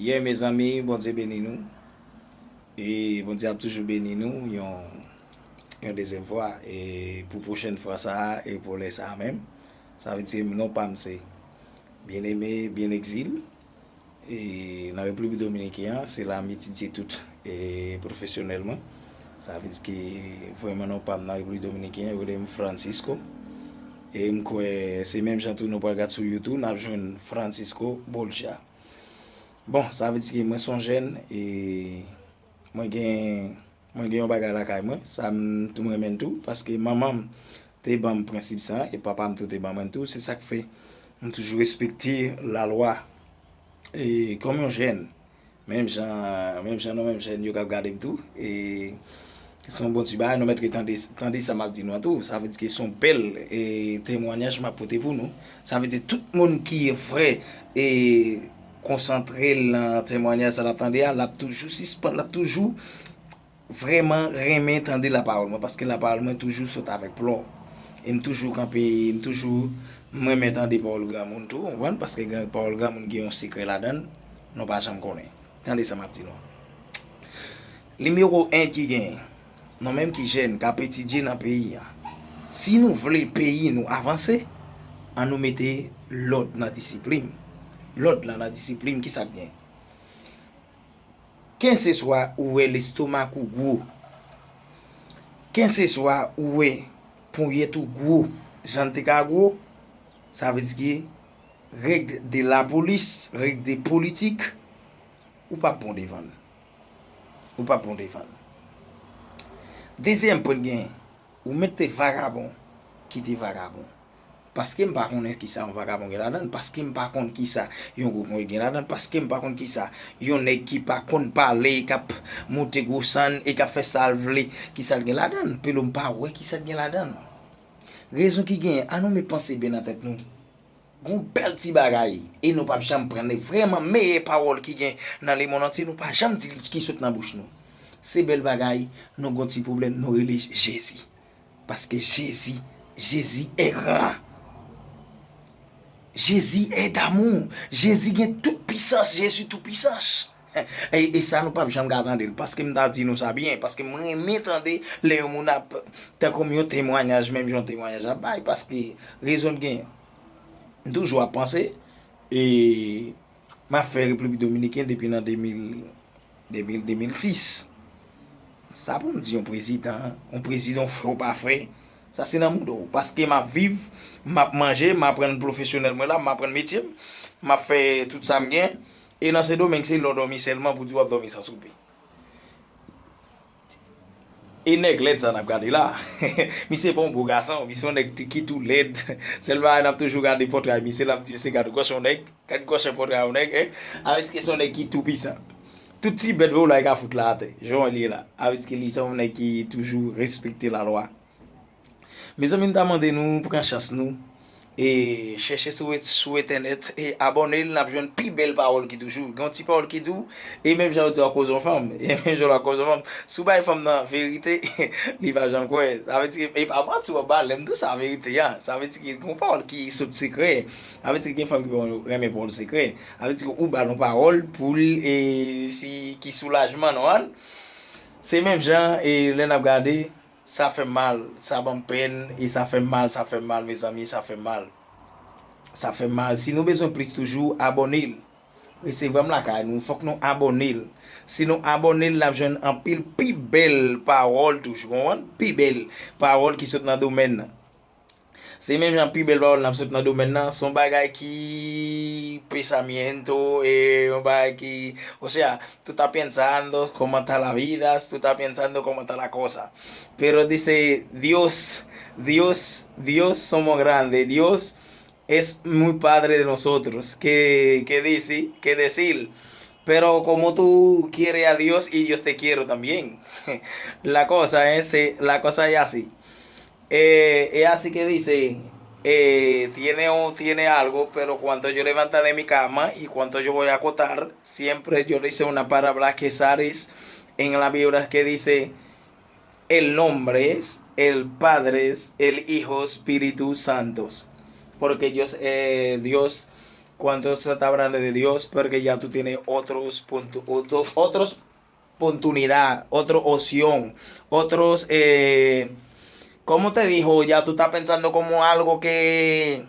Yeah, mes amis, bon Dieu bénis nous. Et bon Dieu a toujours béni nous. Une deuxième fois. Et pour la prochaine fois, ça, et pour les ça même. Ça veut dire, non pas c'est bien aimé, bien exil. Et dans la République dominicaine, c'est la métier tout et professionnellement. Ça veut dire que vraiment non pas dans la République dominicaine, je suis Francisco. Et c'est même gens tout nous regarder sur YouTube, nous avons Francisco Bolcha. Bon, ça veut dire que moi son jeune et moi gen yon bagay la kay mwen, ça tout remen tout parce que maman te ban principe ça et papa me te ban tout, c'est ça qui fait on toujours respecter la loi et comme un jeune, même jeune yo k'ap gade tout et son bon tuba nous mettre tandis ça m'a dit nous tout, ça veut dire qu'ils sont belles et témoignage m'a porté pour nous. Ça veut dire tout le monde qui est vrai et concentré dans le témoignage ça l'attendait, l'a toujours suspend, l'a toujours vraiment remet tendre la parole parce que la parole moi toujours saute avec plomb et toujours camper toujours moi mettant des paroles grand monde tout parce que grand parole grand monde qui ont un secret là-dedans non pas jamais connaît tandis ça m'a dit non numéro 1 qui gagne non même qui jeune qui a étudié dans le pays si nous voulons pays nous avancer on nous mettre l'ordre dans la discipline l'ordre dans la discipline qui ça bien qu'un ce soit où est l'estomac ou gros qu'un ce soit où est pour y tout gros jante ka gros ça veut dire que règle de la police règle de politique ou pas bon devant ou pas bon devant deuxième point gain ou mettez vagabond qui te vagabond parce que m'pa connaît qui ça un vagabond là-dedans parce que m'pa connaît qui ça yon groupe gen là-dedans parce que m'pa connaît qui ça yon nèg qui pas connaît parler cap monter goussan et qui fait salver qui ça gen là-dedans puis l'on pas ouais qui ça gen là-dedans raison qui gagne à nous me penser bien dans tête nous gon bel ti bagay et nous pas jamais prendre vraiment meilleure parole qui gagne dans le monde entier nous pas jamais dire qui saute dans bouche nous c'est bel bagay nous gon ti problème nous relé Jésus parce que Jésus est grand. Jésus est d'amour. Jésus a toute puissance. Jésus toute puissance. Et ça, nous ne pouvons pas garder parce que nous dit nous ça bien. Parce que moi, m'entendez, les gens ont comme un témoignage, même un témoignage à bail. Parce que raison de gain, toujours à penser. Et m'a fait République Dominicaine depuis 2006. Ça pour me dire un président faut pas faire. Ça c'est dans mon dos parce que m'a vivre, m'a manger, m'a prendre professionnellement là, m'a prendre métier, m'a fait tout ça bien et dans ce domaine c'est l'endormi seulement pour dire dormir sans souper. Et nèg l'aide ça n'a regardé là. Mais c'est pas un beau garçon, mais son nèg qui tout l'aide. Seulement on a toujours regardé portrait, mais c'est là c'est garde gauche on nèg, quand gauche portrait on nèg avec que son nèg qui tout puissant. Tout petit bête vous là qu'a foutre là, Jean li là, avec que li son nèg qui toujours respecter la loi. Mes amis, nous demandons nous pour chasse nous et chercher sur internet et abonner nous avons une plus belle parole qui toujours une petite parole qui dit et même j'ai dit à cause de femme et même j'ai à cause de femme sous bail femme dans vérité il va jamais quoi ça veut dire et pas moi tu vas pas l'aime tout ça vérité ça veut dire qu'il y a une parole qui sous secret ça veut dire qu'il y a une femme qui va aimer pour le secret ça veut dire ou ba une parole pour et si qui soulagement non c'est même gens et là n'a regardé ça fait mal, ça me peine et ça fait mal, mes amis, ça fait mal. Ça fait mal. Si nous besoin plus toujours, abonnez. Et c'est vraiment la cas, nous faut que nous abonnons. Si nous abonnons, la jeune en pile, plus belle parole toujours, plus belle parole qui sont dans le domaine. C'est même un plus belle parole dans le domaine, son bagay qui pensamiento un bagay qui, o sea, tú estás pensando cómo está la vida, tú estás pensando cómo está la cosa. Pero dice Dios somos grandes, Dios es muy padre de nosotros. Que dice, que decir. Pero como tú quieres a Dios y Dios te quiere también. La cosa es así. Es así que dice, tiene algo, pero cuando yo levanta de mi cama y cuando yo voy a acotar, siempre yo le hice una palabra que Saris en la Biblia que dice, el nombre es el Padre, el Hijo, Espíritu Santos. Porque Dios cuando se está hablando de Dios, porque ya tú tienes otros oportunidad, otra opción, otros, ¿cómo te dijo? Ya tú estás pensando como algo que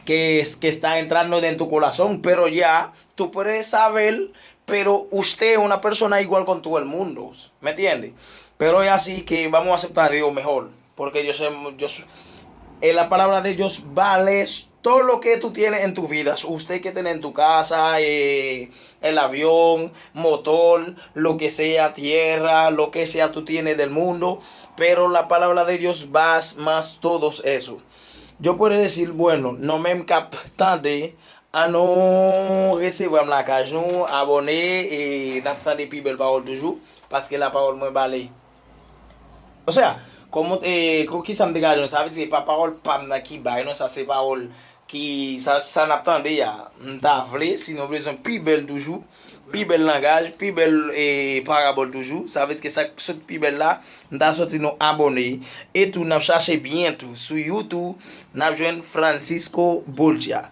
está entrando en tu corazón, pero ya tú puedes saber, pero usted es una persona igual con todo el mundo, ¿me entiende? Pero es así que vamos a aceptar a Dios mejor, porque en la palabra de Dios vale todo lo que tú tienes en tu vida. Usted que tiene en tu casa, el avión, motor, lo que sea, tierra, lo que sea tú tienes del mundo. Pero la palabra de Dios va más todos eso. Yo puedo decir, bueno, non menm kap tande, anon resevwam la kaj nou, abone, e nap tande pi bel parol toujou, paske la parol mwen bale. O sea, ki sa m degaj nou, sa ve di pa parol pam na ki bay, non sa se parol ki sa nap tande ya, nta vle, si nou vle son pi bel toujou, pi bel langaj, pi bel parabol toujou, sa ve di ke sa sot pi bel la, nta soti nou abone, e tou nap chache bien tou, sou YouTube, nap jwen Francisco Bolgia.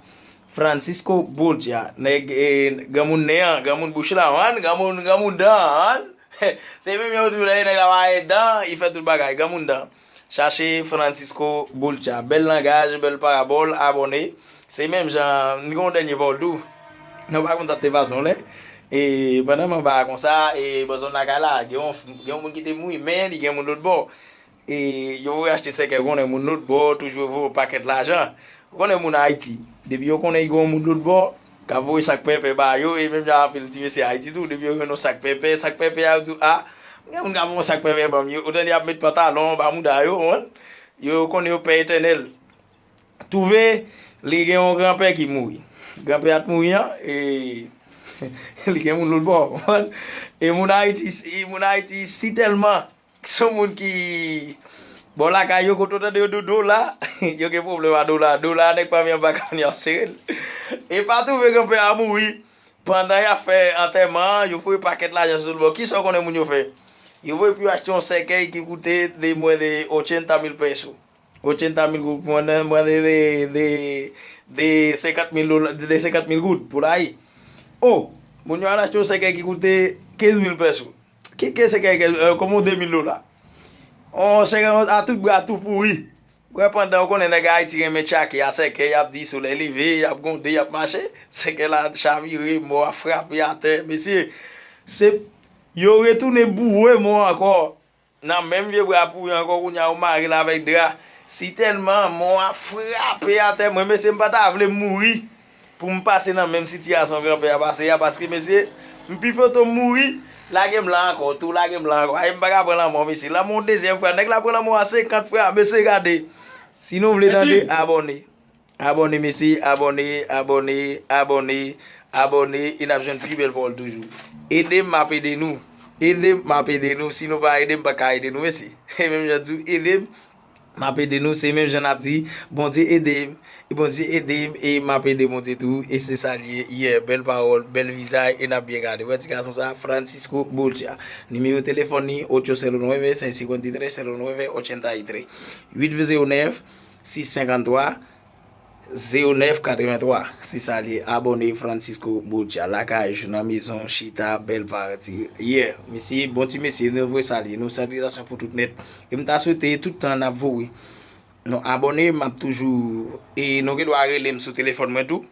Francisco Bolgia, gamoun neyan, gamoun bouch la wan, gamoun dan, se mè mè ou tou la yon la waye dan, y fè tout bagay, gamoun dan. Chache Francisco Bolgia, bel langaj, bel parabol, abone, se mèm jan, ni kon denye vol tou, nan pa kon sa te fason le, e pandan man ba kon sa, e bazon la gala, gen moun ki te mou men, gen moun lot bo, e yo vou achete seke konen moun lot bo, toujou vou paket l'ajan, konen moun Haiti, debi yo konen yon moun lot bo, ka vou sak pepe ba yo, e menm jan apel ti ve se Haiti tou, debi yo konen sak pepe a tou, a, gen moun ka moun sak pepe bam yo, oten di ap met patalon, ba moun da yo, yo konen yo pe etenel, touve, li gen yon granpe ki moui, granpe at moui an, e, li gen moun lot bo, e moun Haiti si telman, son moun ki, bon la ka yo koto de yo do la, yo ke problema do la nek pa mwen baka mwen yon serel. E patou ve granpe a moui, pandan ya fe anterman, yo fwe paket la jan sol bo, ki so konen moun yo fe? Yo fwe pi achete yon sekey ki koute de mwen de 80,000 peso. 80,000 gout, mwen de 50,000 gout, pou la yi. Oh, moun yo an achete yon sekey ki koute 15,000 peso. Ki sekey, komon 2,000 $. On se gen a tout pourri. Gwen pandan konen nega Haiti gen me chake, a seke yap di sou le live, yap gonde, yap mache, seke la chavire, mou a frappe yate, mesye, se, yo retoune bouwe mou ankor, nan menm vie bra pou ankor koun ya ou mari la vek dra, si telman mou a frappe yate, mwen mesye mpata avle mouri, pou mpase nan menm sityasyon granpe a pase ya, paske mesye, mpi foto mouri, la gen blan ankor, tou la gen blan ankor, ay mbaga pren la mou mesye, la moun dezyen fwa, nek la pren la mou a 50 fwa, mesye gade, sinon vle dande, abone. Abone mesye, abone, inap jen pi bel vol toujou. Edem map ede nou, sinon pa edem pa ka ede nou mesye. E menm jan djou, edem map ede nou, se menm jan ap di, bon di edem, e map ede bon di tou, e se sa liye, bel parol, bel vizay, e nap biye gade. Wè ti kason sa, Francisco Bolgia. Numero telefoni, 809-553-0983. 809-653-0983. Se sa liye, abone Francisco Bolgia. Lakaj, nan mizon, chita, bel parti. Yeah, mesi, bon ti mesi, nou vwe sa liye, nou salutasyon pou tout net. E mta souwete, tout an ap vwe. Non abone map toujou, e nou ge do a relem sou telefon mwen tou,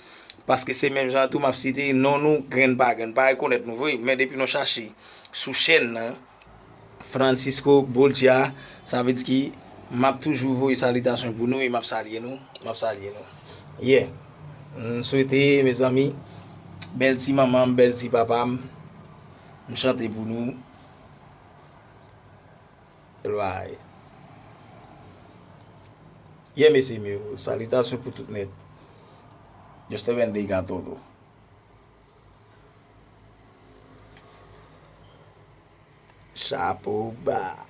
paske se menm jan tou map site, non nou gren pa rekonet nou vwe, men depi nou chache sou chen nan, Francisco Bolgia, sa ve di ki, map toujou vwe salutasyon pou nou, e map salye nou. Yeah, souwete mes ami, bel ti mamam, bel ti papam, m chante pou nou, elwaye. Ye mesi meu, salutasyon pou tout net. Dios te bendiga a todo. Chapo ba.